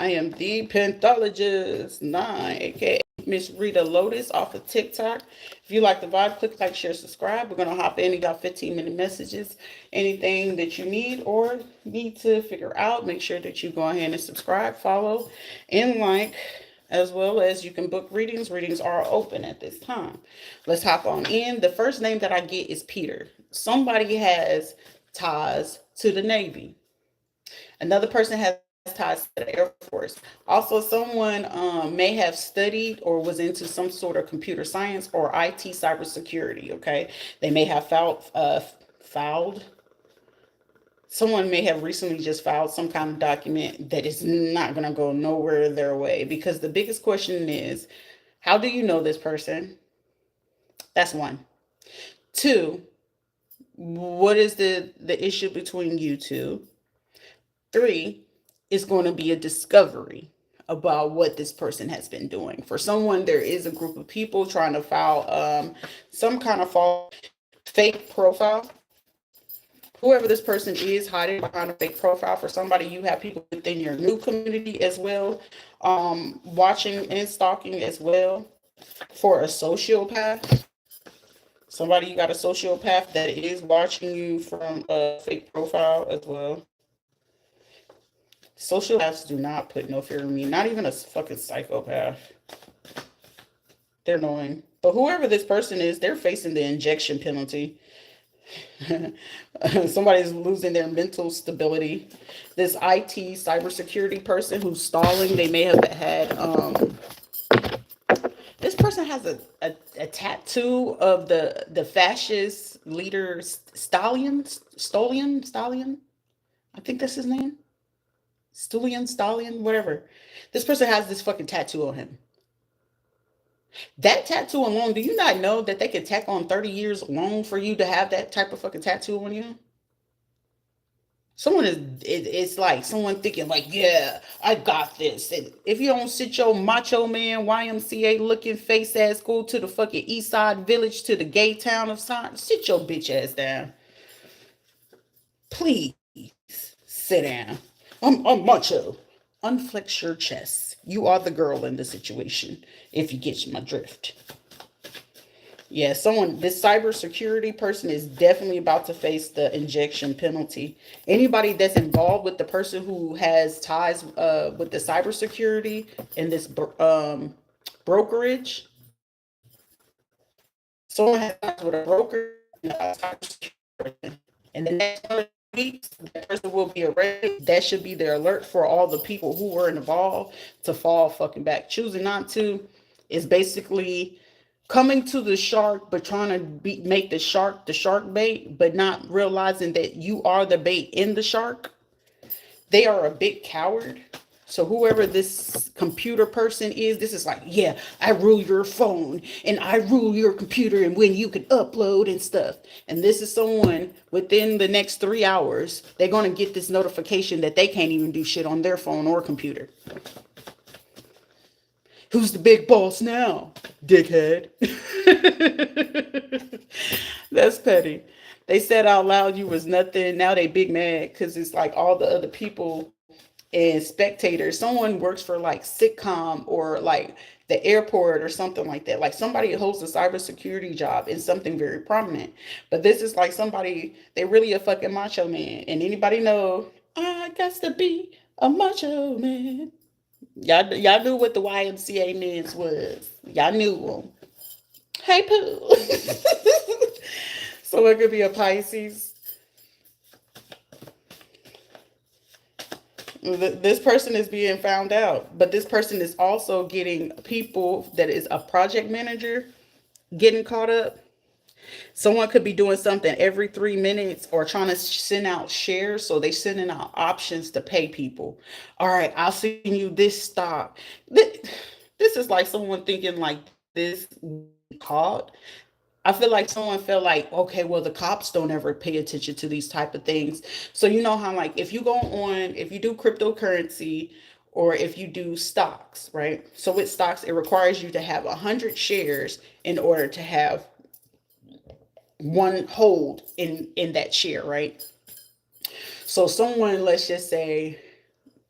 I am the Panthologist 9, aka Miss Rita Lotus off of TikTok. If you like the vibe, click like, share, subscribe. We're gonna hop in. You got 15-minute messages. Anything that you need or need to figure out, make sure that you go ahead and subscribe, follow, and like, as well as you can book readings. Readings are open at this time. Let's hop on in. The first name that I get is Peter. Somebody has ties to the Navy. Another person has ties to the Air Force. Also, someone may have studied or was into some sort of computer science or IT cybersecurity. Okay, they may have filed. Someone may have recently just filed some kind of document that is not going to go nowhere their way, because the biggest question is, how do you know this person? That's one. Two, what is the issue between you two? Three, is going to be a discovery about what this person has been doing. For someone, there is a group of people trying to file some kind of false fake profile. Whoever this person is hiding behind a fake profile. For somebody, you have people within your new community as well, watching and stalking as well. For a sociopath, somebody, you got a sociopath that is watching you from a fake profile as well. Sociopaths do not put no fear in me. Not even a fucking psychopath. They're annoying. But whoever this person is, they're facing the injection penalty. Somebody's losing their mental stability. This IT cybersecurity person who's stalling, they may have had this person has a tattoo of the fascist leader Stallion. I think that's his name. Stallion, whatever. This person has this fucking tattoo on him. That tattoo alone, do you not know that they could tack on 30 years alone for you to have that type of fucking tattoo on you? It's like someone thinking like, yeah, I got this. And if you don't sit your macho man YMCA looking face ass go to the fucking East Side Village to the gay town of Sign, sit your bitch ass down. Please sit down. I'm macho. Unflex your chest. You are the girl in the situation, if you get my drift. Yeah, this cybersecurity person is definitely about to face the injection penalty. Anybody that's involved with the person who has ties with the cybersecurity and this brokerage, someone has ties with a broker and a cybersecurity person. In the next 1 weeks, that person will be arrested. That should be their alert for all the people who were involved to fall fucking back. Choosing not to is basically coming to the shark, but trying to make the shark bait, but not realizing that you are the bait in the shark. They are a big coward. So whoever this computer person is, this is like, yeah, I rule your phone and I rule your computer and when you can upload and stuff. And this is someone within the next 3 hours, they're going to get this notification that they can't even do shit on their phone or computer. Who's the big boss now, dickhead? That's petty. They said out loud you was nothing. Now they big mad because it's like all the other people and spectators. Someone works for like sitcom or like the airport or something like that. Like somebody holds a cybersecurity job in something very prominent. But this is like somebody, they really a fucking macho man. And anybody know, I got to be a macho man. Y'all knew what the YMCA men's was. Y'all knew them. Hey, Pooh. So it could be a Pisces. This person is being found out, but this person is also getting people that is a project manager getting caught up. Someone could be doing something every 3 minutes or trying to send out shares. So they sending out options to pay people. All right, I'll send you this stock. This is like someone thinking like this caught. I feel like someone felt like, okay, well, the cops don't ever pay attention to these type of things. So you know how like if you do cryptocurrency or if you do stocks, right? So with stocks, it requires you to have 100 shares in order to have one hold in that share, right? So someone, let's just say,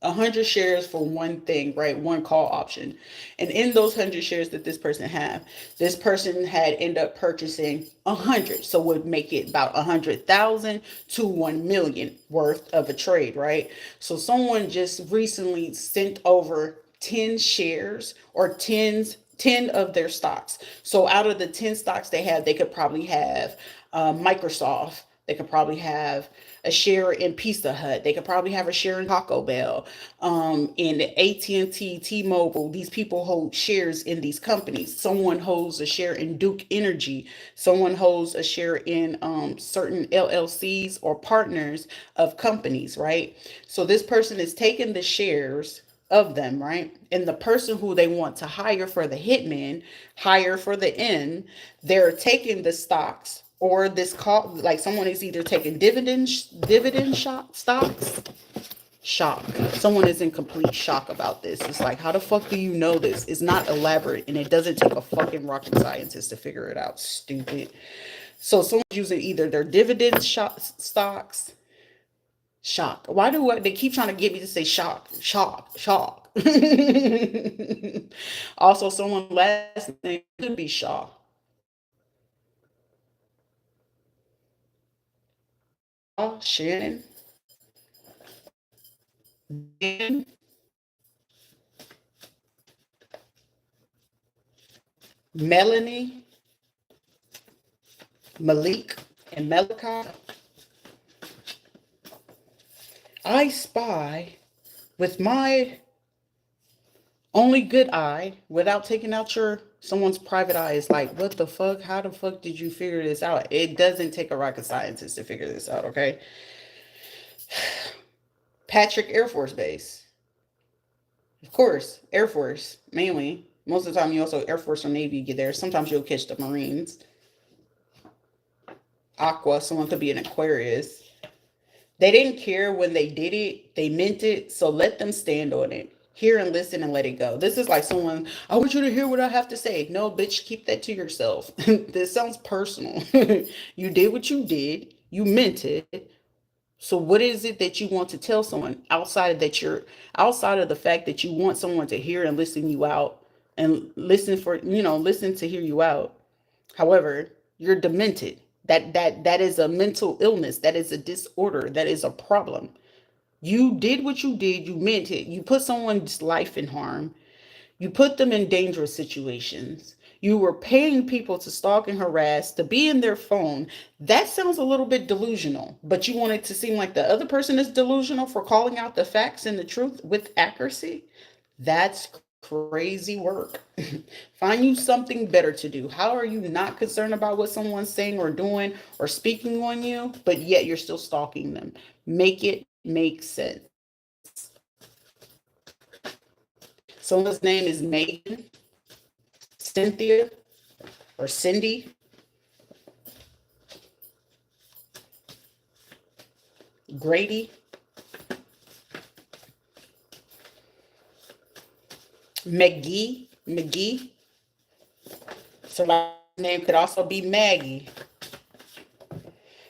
100 shares for one thing, right? One call option. And in those 100 shares that this person had, this person had ended up purchasing 100. So would make it about 100,000 to 1 million worth of a trade, right? So someone just recently sent over 10 shares or 10 of their stocks. So out of the 10 stocks they have, they could probably have Microsoft. They could probably have a share in Pizza Hut. They could probably have a share in Taco Bell, in AT&T, T-Mobile. These people hold shares in these companies. Someone holds a share in Duke Energy. Someone holds a share in certain LLCs or partners of companies, right? So this person is taking the shares of them, right? And the person who they want to hire for the hitman, hire for the end, they're taking the stocks or this call, like someone is either taking dividend stocks. Shock. Someone is in complete shock about this. It's like, how the fuck do you know this? It's not elaborate and it doesn't take a fucking rocket scientist to figure it out. Stupid. So someone's using either their dividend stocks. Shock. Why do they keep trying to get me to say shock, shock, shock? Also, someone's last name could be Shaw. Shannon, Dan, Melanie, Malik, and Melika. I spy with my only good eye without taking out someone's private eye. Is like, what the fuck? How the fuck did you figure this out? It doesn't take a rocket scientist to figure this out, okay? Patrick Air Force Base. Of course, Air Force, mainly. Most of the time, you also Air Force or Navy get there. Sometimes you'll catch the Marines. Aqua, someone could be an Aquarius. They didn't care when they did it. They meant it. So let them stand on it. Hear and listen and let it go. This is like someone, I want you to hear what I have to say. No, bitch, keep that to yourself. This sounds personal. You did what you did. You meant it. So what is it that you want to tell someone outside of the fact that you want someone to hear and listen you out and listen to hear you out. However, you're demented. That is a mental illness. That is a disorder. That is a problem. You did what you did. You meant it. You put someone's life in harm. You put them in dangerous situations. You were paying people to stalk and harass, to be in their phone. That sounds a little bit delusional, but you want it to seem like the other person is delusional for calling out the facts and the truth with accuracy? That's crazy work. Find you something better to do. How are you not concerned about what someone's saying or doing or speaking on you, but yet you're still stalking them? Make it make sense. Someone's name is Megan, Cynthia, or Cindy. Grady. McGee. So last name could also be Maggie.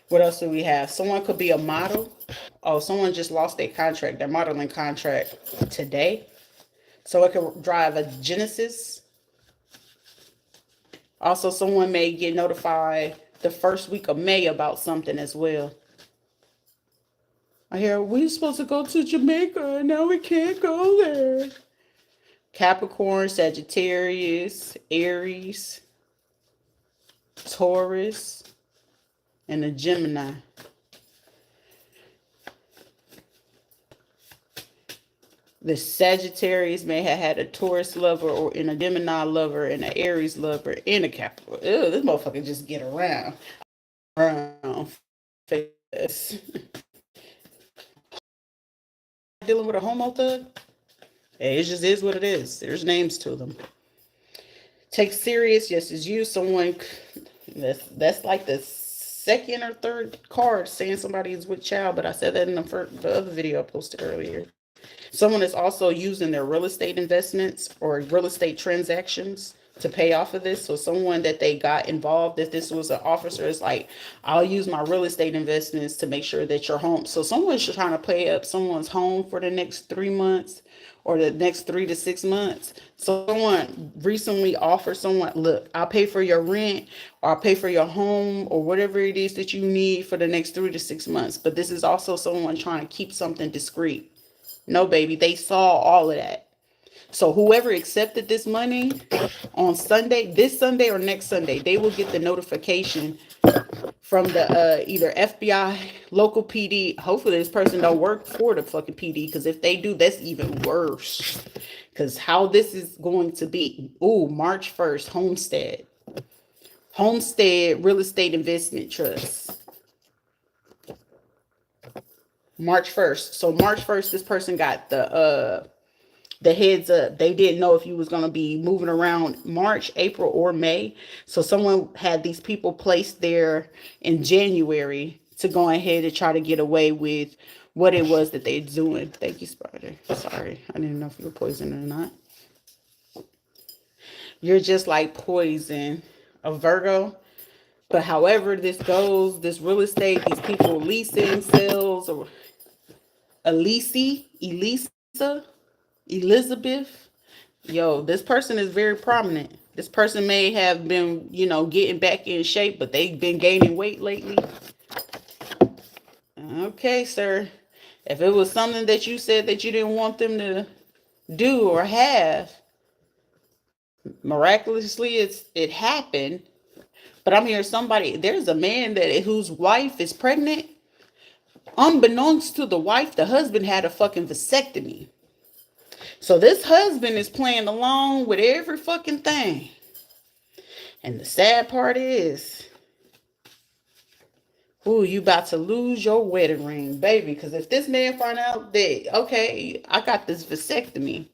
What else do we have? Someone could be a model. Oh, someone just lost their contract, their modeling contract today. So it could drive a Genesis. Also, someone may get notified the first week of May about something as well. I hear we're supposed to go to Jamaica and now we can't go there. Capricorn, Sagittarius, Aries, Taurus, and a Gemini. The Sagittarius may have had a Taurus lover or in a Gemini lover and an Aries lover and a Capricorn. Ew, this motherfucker just get around. Face. Dealing with a homo thug? Hey, it just is what it is. There's names to them. Take serious, yes, is you. Someone that's like the second or third card saying somebody is with child, but I said that in the other video I posted earlier. Someone is also using their real estate investments or real estate transactions to pay off of this. So someone that they got involved, if this was an officer, is like, I'll use my real estate investments to make sure that your home. So someone's trying to pay up someone's home for the next 3 months or the next 3 to 6 months. So someone recently offered someone, look, I'll pay for your rent or I'll pay for your home or whatever it is that you need for the next 3 to 6 months. But this is also someone trying to keep something discreet. No, baby, they saw all of that. So whoever accepted this money on Sunday, this Sunday or next Sunday, they will get the notification from the either FBI, local PD. Hopefully this person don't work for the fucking PD, because if they do, that's even worse. Because how this is going to be. Ooh, March 1st, Homestead Real Estate Investment Trust. March 1st. So March 1st, this person got the heads up. They didn't know if you was going to be moving around March, April, or May. So someone had these people placed there in January to go ahead and try to get away with what it was that they're doing. Thank you, Spider. Sorry, I didn't know if you were poison or not. You're just like poison, a Virgo. But however this goes, this real estate, these people leasing, sales, or Elizabeth. Yo, this person is very prominent. This person may have been, getting back in shape, but they've been gaining weight lately. Okay, sir. If it was something that you said that you didn't want them to do or have, miraculously it happened. But I'm hearing there's a man whose wife is pregnant. Unbeknownst to the wife, the husband had a fucking vasectomy. So this husband is playing along with every fucking thing. And the sad part is, ooh, you about to lose your wedding ring, baby. Because if this man find out that, okay, I got this vasectomy,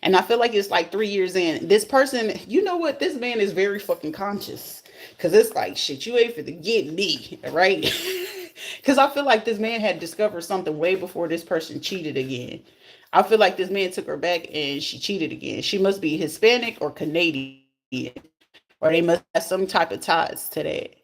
and I feel like it's like 3 years in, this person, you know what? This man is very fucking conscious. Because it's like, shit, you ain't finna get me, right? Because I feel like this man had discovered something way before this person cheated again. I feel like this man took her back and she cheated again. She must be Hispanic or Canadian, or they must have some type of ties to that.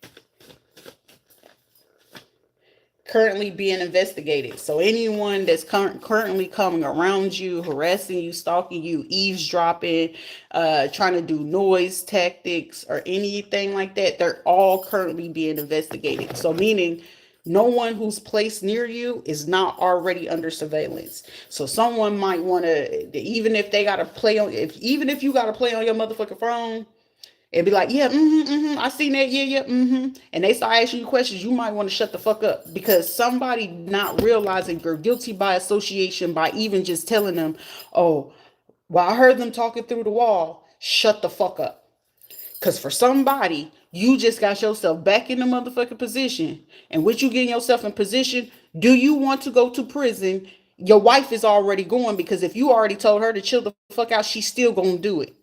Currently being investigated. So anyone that's currently coming around you, harassing you, stalking you, eavesdropping, trying to do noise tactics or anything like that, they're all currently being investigated. So meaning no one who's placed near you is not already under surveillance. So someone might want to, even if they got to play on, even if you got to play on your motherfucking phone, and be like, yeah, I seen that, yeah, and they start asking you questions, you might want to shut the fuck up, because somebody not realizing you're guilty by association by even just telling them, oh, well, I heard them talking through the wall. Shut the fuck up. Because for somebody, you just got yourself back in the motherfucking position. And with you getting yourself in position, do you want to go to prison? Your wife is already going, because if you already told her to chill the fuck out, she's still going to do it.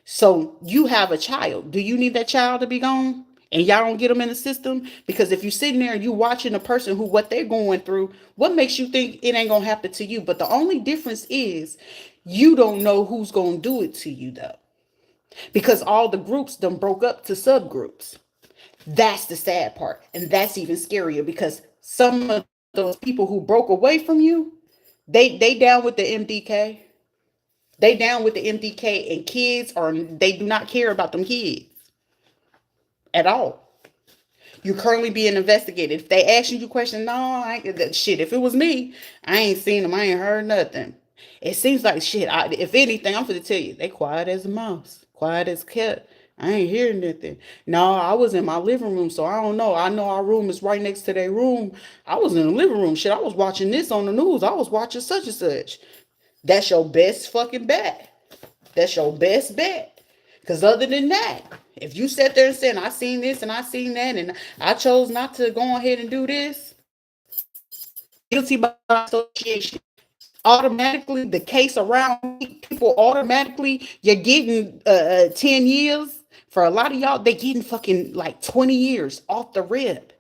So you have a child. Do you need that child to be gone? And y'all don't get them in the system? Because if you're sitting there and you watching a person who what they're going through, what makes you think it ain't going to happen to you? But the only difference is you don't know who's going to do it to you, though. Because all the groups done broke up to subgroups. That's the sad part. And that's even scarier, because some of those people who broke away from you, they down with the MDK. They down with the MDK, and kids they do not care about them kids at all. You're currently being investigated. If they asking you questions, no, I ain't that shit. If it was me, I ain't seen them. I ain't heard nothing. It seems like shit. If anything, I'm gonna tell you, they quiet as a mouse, quiet as a cat. I ain't hearing nothing. No, I was in my living room, so I don't know. I know our room is right next to their room. I was in the living room. Shit, I was watching this on the news. I was watching such and such. That's your best fucking bet. That's your best bet. Because other than that, if you sit there and say, I seen this and I seen that, and I chose not to go ahead and do this, guilty by association. Automatically, the case around people, automatically, you're getting 10 years. For a lot of y'all, they getting fucking like 20 years off the rip.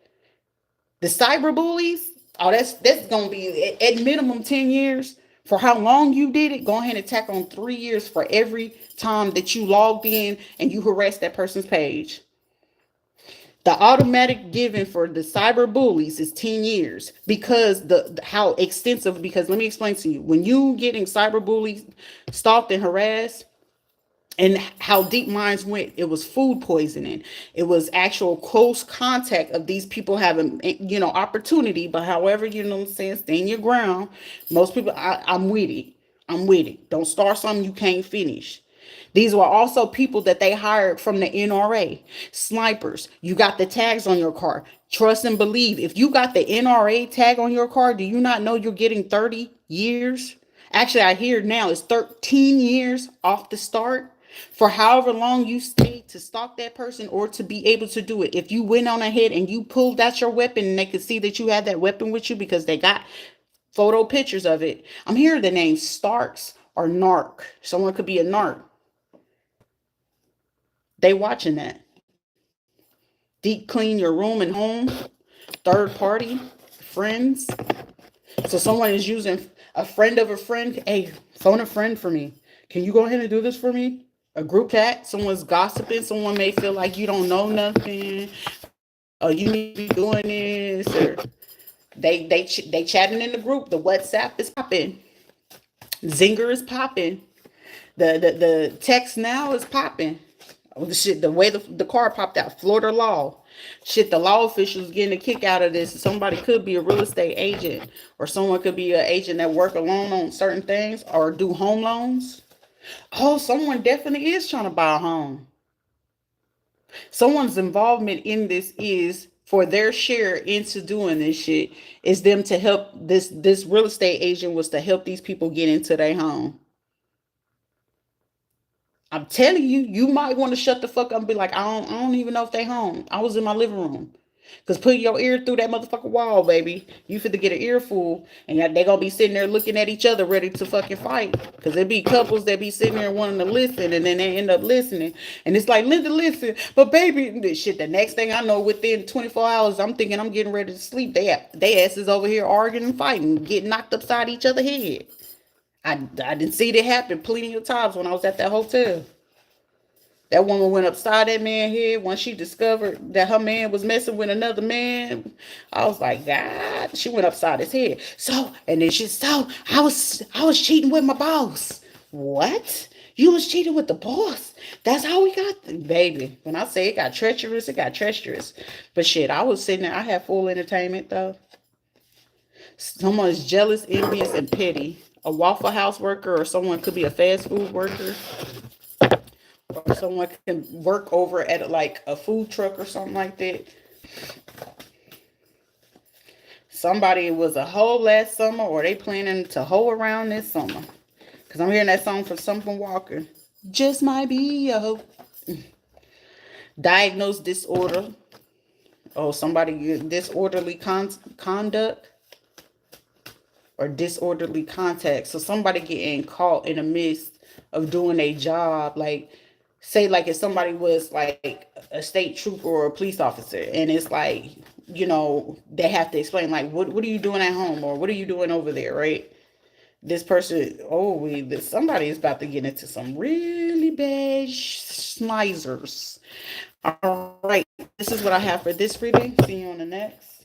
The cyber bullies, oh, that's going to be at minimum 10 years. For how long you did it, go ahead and tack on 3 years for every time that you logged in and you harassed that person's page. The automatic given for the cyber bullies is 10 years because how extensive, because let me explain to you. When you getting cyber bullies, stalked and harassed, and how deep minds went, it was food poisoning, it was actual close contact of these people having, opportunity. But however, what I'm saying, stand your ground. Most people, I'm with it. I'm with it. Don't start something you can't finish. These were also people that they hired from the NRA. Snipers. You got the tags on your car. Trust and believe. If you got the NRA tag on your car, do you not know you're getting 30 years? Actually, I hear now it's 13 years off the start for however long you stayed to stalk that person or to be able to do it. If you went on ahead and you pulled out your weapon and they could see that you had that weapon with you because they got photo pictures of it. I'm hearing the name Starks or Narc. Someone could be a narc. They watching that. Deep clean your room and home. Third party. Friends. So someone is using a friend of a friend. Hey, phone a friend for me. Can you go ahead and do this for me? A group chat. Someone's gossiping. Someone may feel like you don't know nothing. Or you need to be doing this. Or they chatting in the group. The WhatsApp is popping. Zinger is popping. The text now is popping. The shit, the way the car popped out, Florida law. Shit, the law officials getting a kick out of this. Somebody could be a real estate agent, or someone could be an agent that work alone on certain things or do home loans. Oh, someone definitely is trying to buy a home. Someone's involvement in this is for their share into doing this shit is them to help this real estate agent was to help these people get into their home. I'm telling you, you might want to shut the fuck up and be like, I don't even know if they home. I was in my living room. Cause putting your ear through that motherfucking wall, baby, you finna get an earful, and they gonna be sitting there looking at each other, ready to fucking fight. Cause there be couples that be sitting there wanting to listen, and then they end up listening, and it's like, Linda, listen, but baby, this shit. The next thing I know, within 24 hours, I'm thinking I'm getting ready to sleep. They asses over here arguing and fighting, getting knocked upside each other's head. I didn't see that happen plenty of times when I was at that hotel. That woman went upside that man's head when she discovered that her man was messing with another man. I was like, God, she went upside his head. So, and then I was cheating with my boss. What? You was cheating with the boss? That's how we got baby. When I say it got treacherous, it got treacherous. But shit, I was sitting there. I had full entertainment though. Someone's jealous, envious, and petty. A Waffle House worker, or someone could be a fast food worker, or someone can work over at like a food truck or something like that. Somebody was a hoe last summer, or they planning to hoe around this summer. Because I'm hearing that song from Summer Walker. Just might be a hoe. Diagnosed disorder. Oh, somebody disorderly conduct. Or disorderly contact. So somebody getting caught in the midst of doing a job, like say like if somebody was like a state trooper or a police officer, and it's like, they have to explain like what are you doing at home, or what are you doing over there, right? This person, somebody is about to get into some really bad schmeizers. All right, this is what I have for this reading. See you on the next.